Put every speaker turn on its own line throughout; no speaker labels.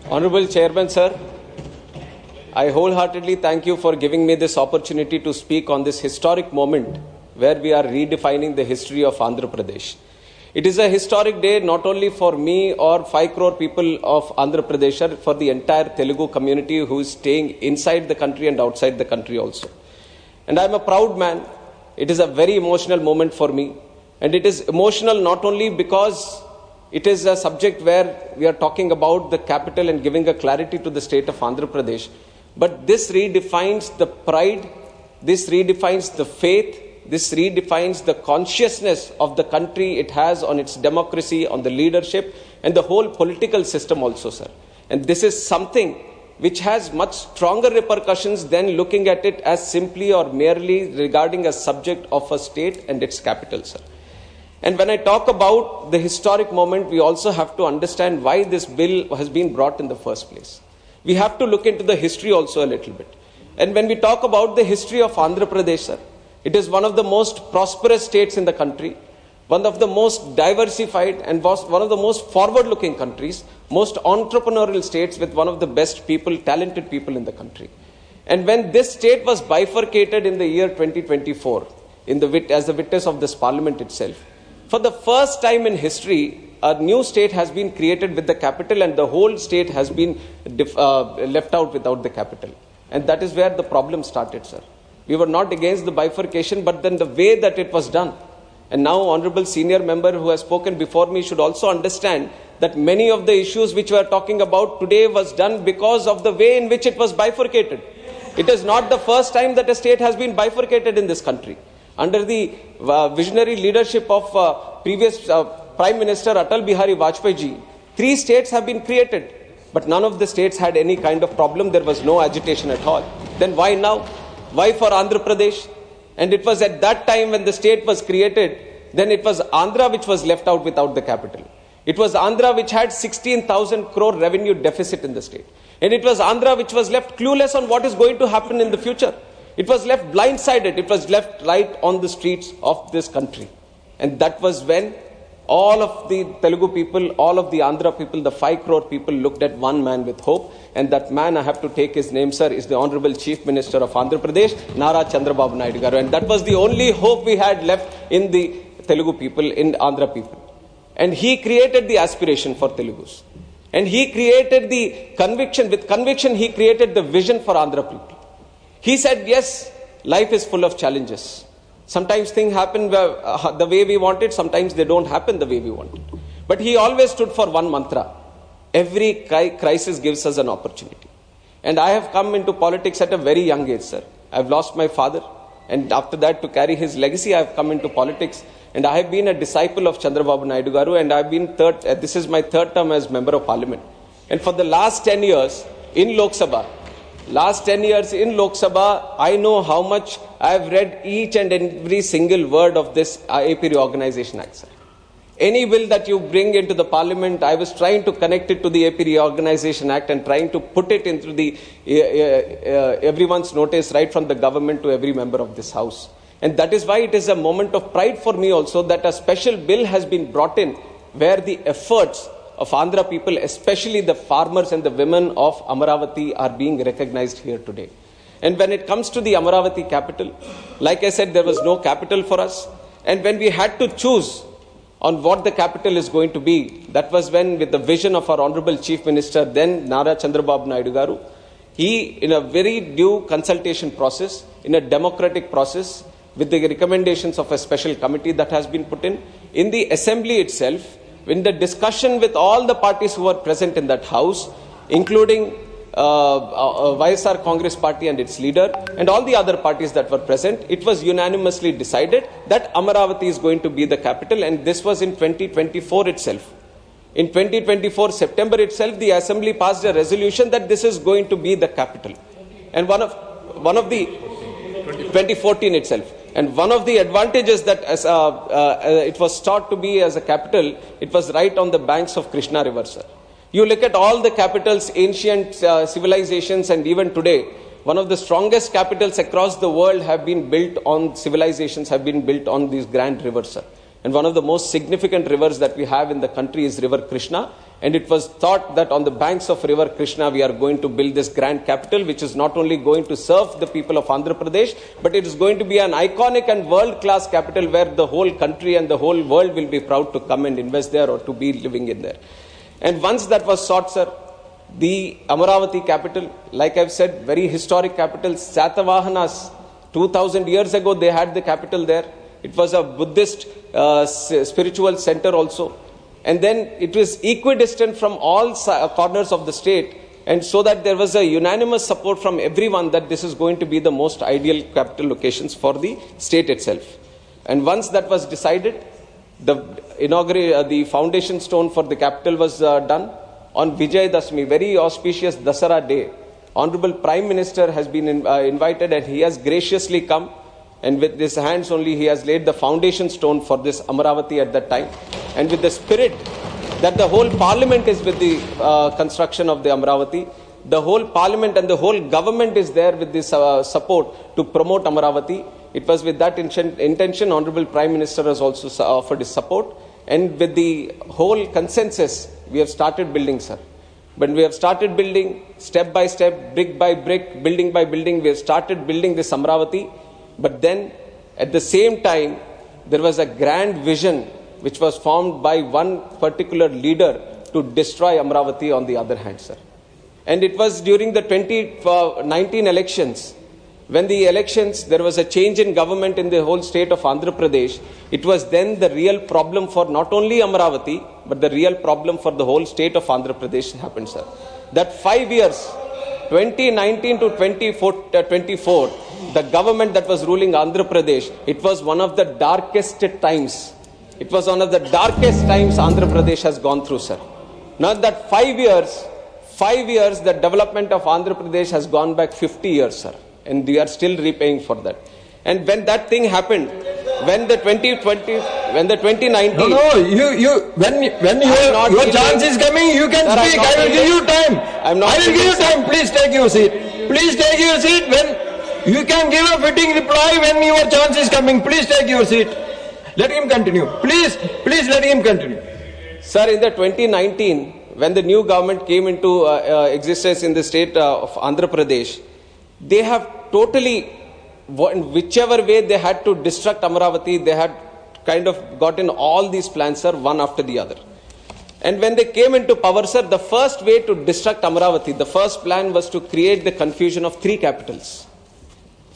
Honorable Chairman, sir, I wholeheartedly thank you for giving me this opportunity to speak on this historic moment where we are redefining the history of Andhra Pradesh. It is a historic day not only for me or 5 crore people of Andhra Pradesh, but for the entire Telugu community who is staying inside the country and outside the country also. And I am a proud man. It is a very emotional moment for me. And it is emotional not only because it is a subject where we are talking about the capital and giving a clarity to the state of Andhra Pradesh, but this redefines the pride, this redefines the faith, this redefines the consciousness of the country it has on its democracy, on the leadership, and the whole political system also, sir. And this is something which has much stronger repercussions than looking at it as simply or merely regarding a subject of a state and its capital, sir. And when I talk about the historic moment, we also have to understand why this bill has been brought in the first place. We have to look into the history also a little bit. And when we talk about the history of Andhra Pradesh, sir, it is one of the most prosperous states in the country, one of the most diversified and one of the most forward-looking countries, most entrepreneurial states with one of the best people, talented people in the country. And when this state was bifurcated in the year 2024, as the witness of this parliament itself, for the first time in history, a new state has been created with the capital and the whole state has been left out without the capital. And that is where the problem started, sir. We were not against the bifurcation, but then the way that it was done. And now honorable senior member who has spoken before me should also understand that many of the issues which we are talking about today was done because of the way in which it was bifurcated. It is not the first time that a state has been bifurcated in this country. Under the visionary leadership of previous Prime Minister Atal Bihari Vajpayee ji, 3 states have been created, but none of the states had any kind of problem. There was no agitation at all. Then why now? Why for Andhra Pradesh? And it was at that time when the state was created, then it was Andhra which was left out without the capital. It was Andhra which had 16,000 crore revenue deficit in the state. And it was Andhra which was left clueless on what is going to happen in the future. It was left blindsided. It was left right on the streets of this country. And that was when all of the Telugu people, all of the Andhra people, the 5 crore people looked at one man with hope. And that man, I have to take his name, sir, is the Honorable Chief Minister of Andhra Pradesh, Nara Chandrababu Naidu garu. And that was the only hope we had left in the Telugu people, in Andhra people. And he created the aspiration for Telugus. And he created the conviction. With conviction, he created the vision for Andhra people. He said, yes, life is full of challenges. Sometimes things happen the way we want it. Sometimes they don't happen the way we want it. But he always stood for one mantra. Every crisis gives us an opportunity. And I have come into politics at a very young age, sir. I've lost my father. And after that, to carry his legacy, I have come into politics. And I have been a disciple of Chandrababu Naidu garu. And I've been this is my 3rd term as Member of Parliament. And for the last 10 years in Lok Sabha, I know how much I have read each and every single word of this AP Reorganization Act, sir. Any bill that you bring into the parliament, I was trying to connect it to the AP Reorganization Act and trying to put it into the everyone's notice, right from the government to every member of this house. And that is why it is a moment of pride for me also that a special bill has been brought in where the efforts of Andhra people, especially the farmers and the women of Amaravati, are being recognized here today. And when it comes to the Amaravati capital, like I said, there was no capital for us. And when we had to choose on what the capital is going to be, that was when, with the vision of our Honorable Chief Minister, then Nara Chandrababu Naidu garu, he, in a very due consultation process, in a democratic process, with the recommendations of a special committee that has been put in the assembly itself, in the discussion with all the parties who were present in that house, including YSR Congress Party and its leader, and all the other parties that were present, it was unanimously decided that Amaravati is going to be the capital, and this was in 2024 itself. In 2024 September itself, the Assembly passed a resolution that this is going to be the capital. And one of the 2014 itself. And one of the advantages that it was thought to be as a capital, it was right on the banks of Krishna River, sir. You look at all the capitals, ancient civilizations, and even today, one of the strongest capitals across the world have been built on, civilizations have been built on these grand rivers, sir. And one of the most significant rivers that we have in the country is River Krishna. And it was thought that on the banks of river Krishna, we are going to build this grand capital, which is not only going to serve the people of Andhra Pradesh, but it is going to be an iconic and world-class capital where the whole country and the whole world will be proud to come and invest there or to be living in there. And once that was sought, sir, the Amaravati capital, like I've said, very historic capital. Satavahanas, 2000 years ago, they had the capital there. It was a Buddhist spiritual center also. And then it was equidistant from all corners of the state. And so that there was a unanimous support from everyone that this is going to be the most ideal capital locations for the state itself. And once that was decided, the foundation stone for the capital was done. On Vijay Dashmi, very auspicious Dasara day, Honorable Prime Minister has been invited, and he has graciously come, and with his hands only he has laid the foundation stone for this Amaravati at that time. And with the spirit that the whole parliament is with the construction of the Amaravati, the whole parliament and the whole government is there with this support to promote Amaravati. It was with that intention, Honorable Prime Minister has also offered his support. And with the whole consensus, we have started building, sir. But we have started building step by step, brick by brick, building by building. We have started building this Amaravati. But then, at the same time, there was a grand vision which was formed by one particular leader to destroy Amaravati on the other hand, sir. And it was during the 2019 elections. When the elections, there was a change in government in the whole state of Andhra Pradesh. It was then the real problem for not only Amaravati, but the real problem for the whole state of Andhra Pradesh happened, sir. That 5 years, 2019 to 2024, the government that was ruling Andhra Pradesh, it was one of the darkest times. It was one of the darkest times Andhra Pradesh has gone through, sir. Now that 5 years, the development of Andhra Pradesh has gone back 50 years, sir. And we are still repaying for that. And when that thing happened, when the 2019...
When your chance is coming, you can speak. I will give you time. I will give you time. Please take your seat. Please take your seat. When you can give a fitting reply when your chance is coming. Please take your seat. Let him continue. Please let him continue.
Sir, in the 2019, when the new government came into existence in the state of Andhra Pradesh, they have totally, whichever way they had to destruct Amaravati, they had kind of gotten all these plans, sir, one after the other. And when they came into power, sir, the first way to destruct Amaravati, the first plan was to create the confusion of three capitals.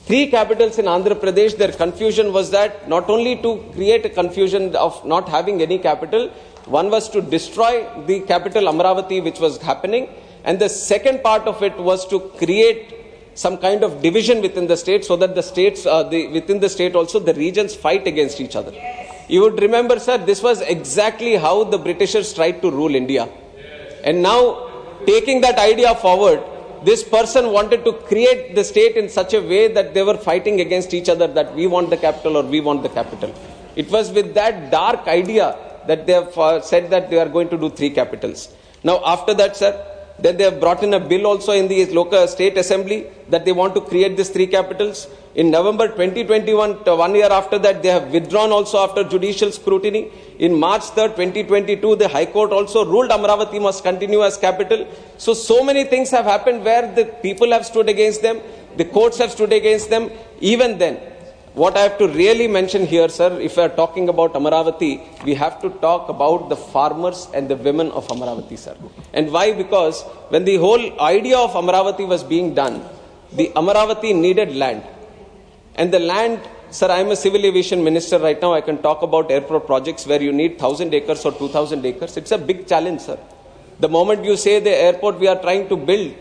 Three capitals in Andhra Pradesh, their confusion was that not only to create a confusion of not having any capital, one was to destroy the capital Amaravati, which was happening, and the second part of it was to create some kind of division within the state so that the states, within the state also, the regions fight against each other. You would remember, sir, this was exactly how the Britishers tried to rule India. And now, taking that idea forward, this person wanted to create the state in such a way that they were fighting against each other, that we want the capital or we want the capital. It was with that dark idea that they have said that they are going to do three capitals. Now, after that, sir, then they have brought in a bill also in the local state assembly that they want to create these three capitals. In November 2021, 1 year after that, they have withdrawn also after judicial scrutiny. In March 3rd, 2022, the High Court also ruled Amaravati must continue as capital. So many things have happened where the people have stood against them, the courts have stood against them. Even then, what I have to really mention here, sir, if we are talking about Amaravati, we have to talk about the farmers and the women of Amaravati, sir. And why? Because when the whole idea of Amaravati was being done, the Amaravati needed land. And the land, sir, I am a civil aviation minister right now. I can talk about airport projects where you need 1,000 acres or 2,000 acres. It's a big challenge, sir. The moment you say the airport we are trying to build,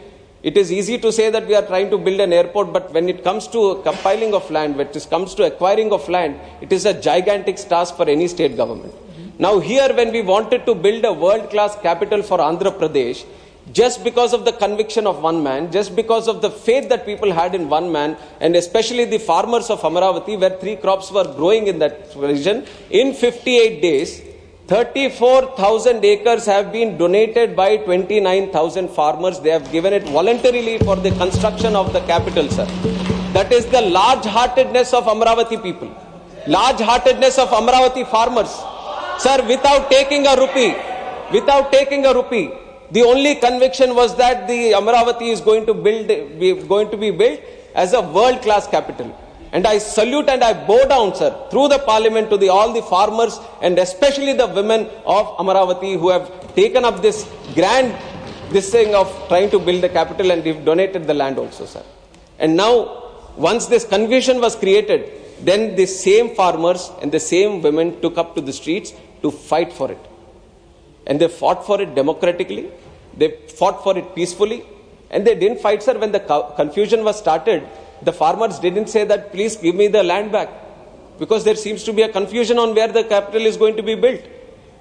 it is easy to say that we are trying to build an airport, but when it comes to compiling of land, when it comes to acquiring of land, it is a gigantic task for any state government. Now here, when we wanted to build a world-class capital for Andhra Pradesh, just because of the conviction of one man, just because of the faith that people had in one man, and especially the farmers of Amaravati, where three crops were growing in that region, in 58 days, 34,000 acres have been donated by 29,000 farmers. They have given it voluntarily for the construction of the capital, sir. That is the large-heartedness of Amaravati people. Large-heartedness of Amaravati farmers. Sir, without taking a rupee, without taking a rupee. The only conviction was that the Amaravati is going to be built as a world-class capital. And I salute and I bow down, sir, through the parliament to all the farmers and especially the women of Amaravati who have taken up this grand thing of trying to build the capital, and they've donated the land also, sir. And now, once this confusion was created, then the same farmers and the same women took up to the streets to fight for it. And they fought for it democratically, they fought for it peacefully, and they didn't fight, sir, when the confusion was started. The farmers didn't say that, please give me the land back, because there seems to be a confusion on where the capital is going to be built.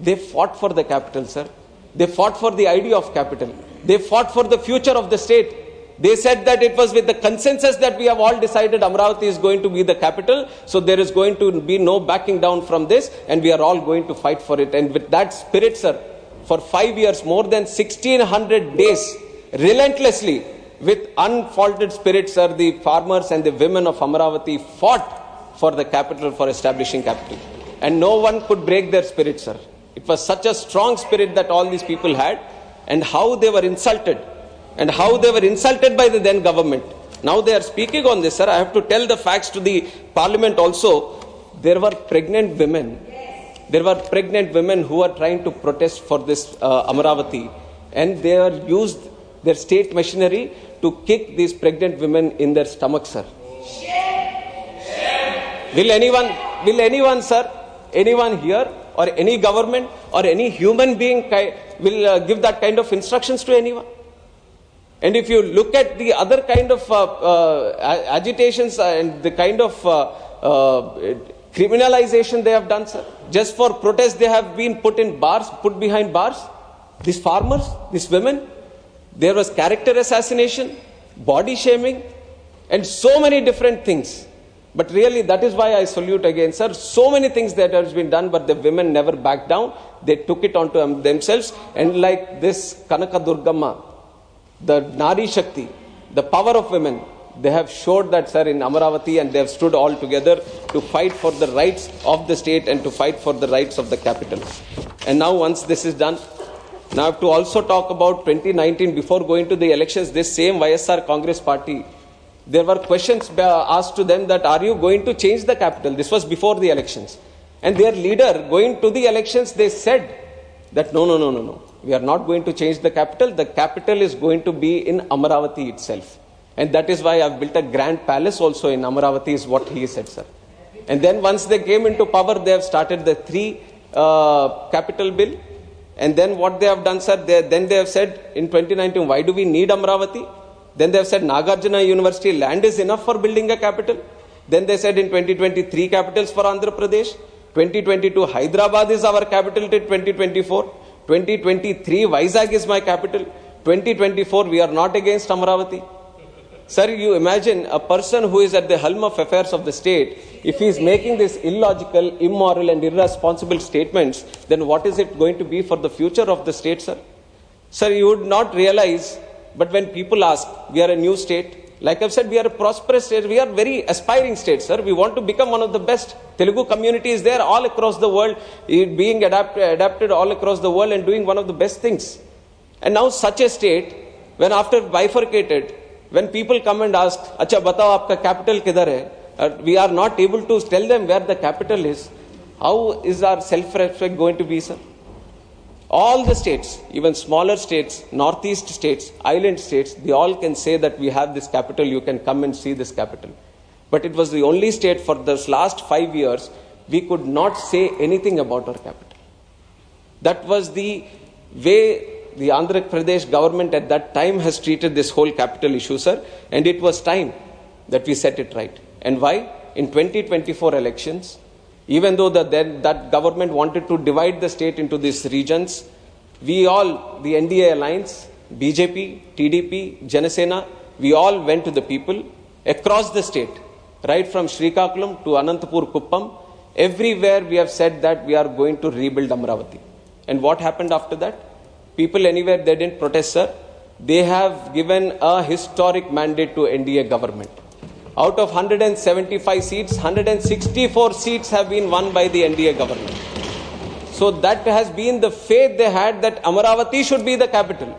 They fought for the capital, sir. They fought for the idea of capital. They fought for the future of the state. They said that it was with the consensus that we have all decided Amaravati is going to be the capital, so there is going to be no backing down from this, and we are all going to fight for it. And with that spirit, sir, for 5 years, more than 1600 days, relentlessly, with unfaulted spirit, sir, the farmers and the women of Amaravati fought for the capital, for establishing capital. And no one could break their spirit, sir. It was such a strong spirit that all these people had, and how they were insulted, and how they were insulted by the then government. Now they are speaking on this, sir. I have to tell the facts to the parliament also. There were pregnant women. There were pregnant women who were trying to protest for this Amaravati, and they are used their state machinery to kick these pregnant women in their stomach, sir. Will anyone, sir, anyone here, or any government, or any human being will give that kind of instructions to anyone? And if you look at the other kind of agitations and the kind of criminalization they have done, sir, just for protest they have been put behind bars. These farmers, these women, there was character assassination, body shaming, and so many different things. But really, that is why I salute again, sir. So many things that has been done, but the women never backed down. They took it onto themselves. And like this Kanaka Durgamma, the Nari Shakti, the power of women, they have showed that, sir, in Amaravati, and they have stood all together to fight for the rights of the state and to fight for the rights of the capital. And now, once this is done, now I have to also talk about 2019. Before going to the elections, this same YSR Congress party, there were questions asked to them that, are you going to change the capital? This was before the elections. And their leader, going to the elections, they said that no. We are not going to change the capital. The capital is going to be in Amaravati itself. And that is why I have built a grand palace also in Amaravati, is what he said, sir. And then once they came into power, they have started the 3 capital bill. And then what they have done, sir, then they have said in 2019, why do we need Amaravati? Then they have said Nagarjuna University land is enough for building a capital. Then they said in 2023 capitals for Andhra Pradesh. 2022 Hyderabad is our capital till 2024. 2023 Vizag is my capital. 2024 we are not against Amaravati. Sir, you imagine a person who is at the helm of affairs of the state, if he is making these illogical, immoral and irresponsible statements, then what is it going to be for the future of the state, sir? Sir, you would not realize, but when people ask, we are a new state, like I've said, we are a prosperous state, we are very aspiring state, sir. We want to become one of the best. Telugu community is there all across the world, being adapted all across the world and doing one of the best things. And now such a state, when after bifurcated, when people come and ask, Acha, batao, aapka capital kidhar hai? We are not able to tell them where the capital is. How is our self-respect going to be, sir? All the states, even smaller states, northeast states, island states, they all can say that we have this capital, you can come and see this capital. But it was the only state for this last 5 years, we could not say anything about our capital. That was the way the Andhra Pradesh government at that time has treated this whole capital issue, sir. And it was time that we set it right. And why? In 2024 elections, even though that government wanted to divide the state into these regions, we all, the NDA alliance, BJP, TDP, Janasena, we all went to the people across the state, right from Srikakulam to Anantapur Kuppam. Everywhere we have said that we are going to rebuild Amaravati. And what happened after that? People anywhere, they didn't protest, sir. They have given a historic mandate to NDA government. Out of 175 seats, 164 seats have been won by the NDA government. So that has been the faith they had, that Amaravati should be the capital.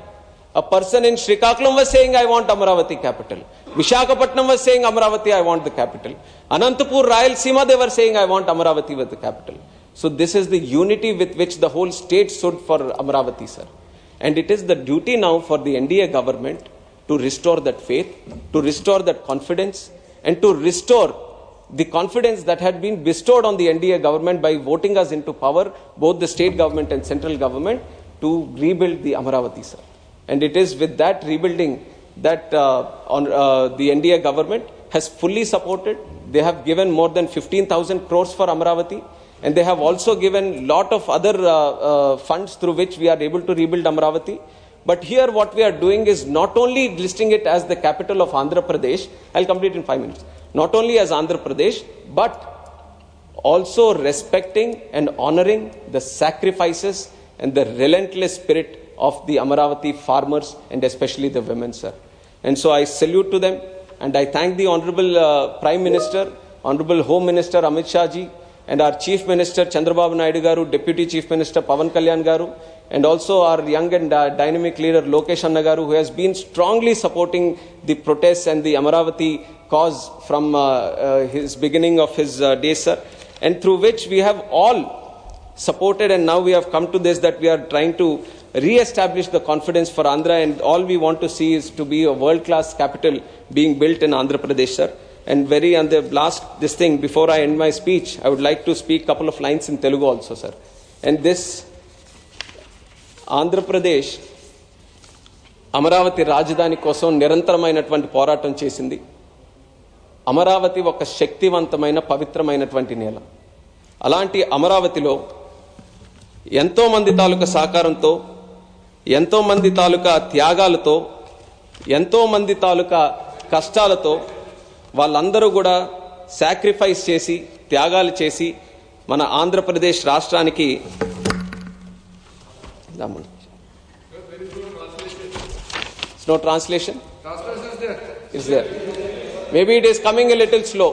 A person in Srikakulam was saying, I want Amaravati capital. Visakhapatnam was saying, Amaravati, I want the capital. Anantapur, Rayalaseema, they were saying, I want Amaravati with the capital. So this is the unity with which the whole state stood for Amaravati, sir. And it is the duty now for the NDA government to restore that faith, to restore that confidence, and to restore the confidence that had been bestowed on the NDA government by voting us into power, both the state government and central government, to rebuild the Amaravati, sir. And it is with that rebuilding that the NDA government has fully supported. They have given more than 15,000 crores for Amaravati, and they have also given lot of other funds through which we are able to rebuild Amaravati. But here what we are doing is not only listing it as the capital of Andhra Pradesh, I'll complete in 5 minutes, not only as Andhra Pradesh, but also respecting and honoring the sacrifices and the relentless spirit of the Amaravati farmers and especially the women, sir. And so I salute to them, and I thank the Honorable Prime Minister, Honorable Home Minister Amit Shah ji, and our Chief Minister Chandrababu Naidu garu, Deputy Chief Minister Pawan Kalyan garu, and also our young and dynamic leader Lokesh Anna garu, who has been strongly supporting the protests and the Amaravati cause from his beginning of his days, sir, and through which we have all supported, and now we have come to this, that we are trying to re-establish the confidence for Andhra, and all we want to see is to be a world-class capital being built in Andhra Pradesh, sir. And on the last, this thing, before I end my speech, I would like to speak a couple of lines in Telugu also, sir. And this, Andhra Pradesh, Amaravati Rajdhani కోసం నిరంతరమైనటువంటి పోరాటం చేసింది. అమరావతి ఒక శక్తివంతమైన పవిత్రమైనటువంటి నేల. అలాంటి అమరావతిలో ఎంతో మంది తాలూకా సహకారంతో, ఎంతో మంది తాలూకా త్యాగాలతో, ఎంతో మంది తాలూకా కష్టాలతో వాళ్ళందరూ కూడా సాక్రిఫైస్ చేసి, త్యాగాలు చేసి మన ఆంధ్రప్రదేశ్ రాష్ట్రానికి It's no translation? Translation is there. It's there. Maybe it is coming a little slow.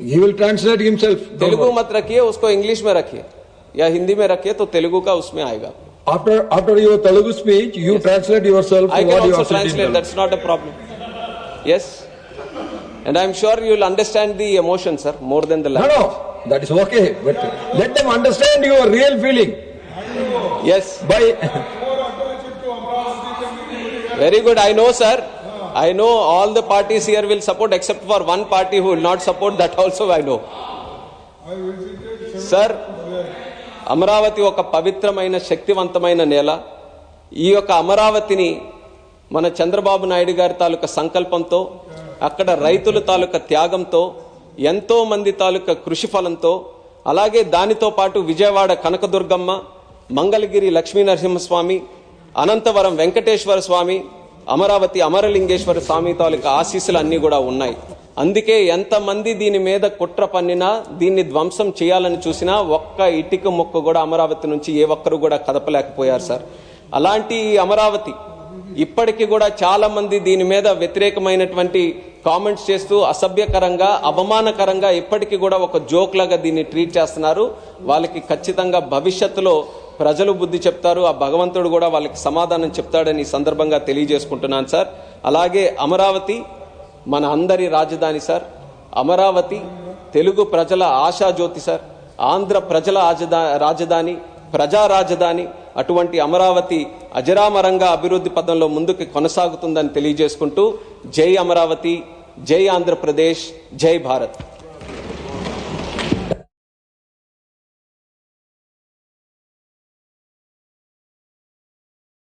He will translate himself.
Telugu मत रखिए, उसको इंग्लिश में रखिए या हिंदी में रखिए, तो तेलुगु का उसमें आएगा.
After your Telugu speech, you translate yourself.
I can also translate. That's not a problem. Yes. And I'm sure you will understand the emotion, sir, more than the language.
No, that is okay. But let them understand your real feeling.
Yes.
By
very good. I know, sir. I know all the parties here will support, except for one party who will not support. That also I know. Sir, Amaravati ఒక పవిత్రమైన శక్తివంతమైన నేల. ఈ యొక్క అమరావతిని మన చంద్రబాబు నాయుడు గారి తాలూకా సంకల్పంతో, అక్కడ రైతుల తాలూకా త్యాగంతో, ఎంతో మంది తాలూకా కృషి ఫలంతో, అలాగే దానితో పాటు విజయవాడ కనకదుర్గమ్మ, మంగళగిరి లక్ష్మీ నరసింహస్వామి, అనంతవరం వెంకటేశ్వర స్వామి, అమరావతి అమరలింగేశ్వర స్వామి తాలూకా ఆశీస్సులు అన్నీ కూడా ఉన్నాయి. అందుకే ఎంతమంది దీని మీద కుట్ర పన్నినా, దీన్ని ధ్వంసం చేయాలని చూసినా ఒక్క ఇటుక మొక్క కూడా అమరావతి నుంచి ఏ ఒక్కరు కూడా కదపలేకపోయారు, సార్. అలాంటి అమరావతి ఇప్పటికీ కూడా చాలా మంది దీని మీద వ్యతిరేకమైనటువంటి కామెంట్స్ చేస్తూ అసభ్యకరంగా, అవమానకరంగా ఇప్పటికీ కూడా ఒక జోక్ లాగా దీన్ని ట్రీట్ చేస్తున్నారు. వాళ్ళకి ఖచ్చితంగా భవిష్యత్తులో ప్రజలు బుద్ధి చెప్తారు, ఆ భగవంతుడు కూడా వాళ్ళకి సమాధానం చెప్తాడని ఈ సందర్భంగా తెలియజేసుకుంటున్నాను, సార్. అలాగే అమరావతి మన అందరి రాజధాని, సార్. అమరావతి తెలుగు ప్రజల ఆశాజ్యోతి, సార్. ఆంధ్ర ప్రజల రాజధాని, ప్రజా రాజధాని. అటువంటి అమరావతి అజరామరంగా అభివృద్ధి పదంలో ముందుకు కొనసాగుతుందని తెలియజేసుకుంటూ, జై అమరావతి, జై ఆంధ్రప్రదేశ్, జై భారత్.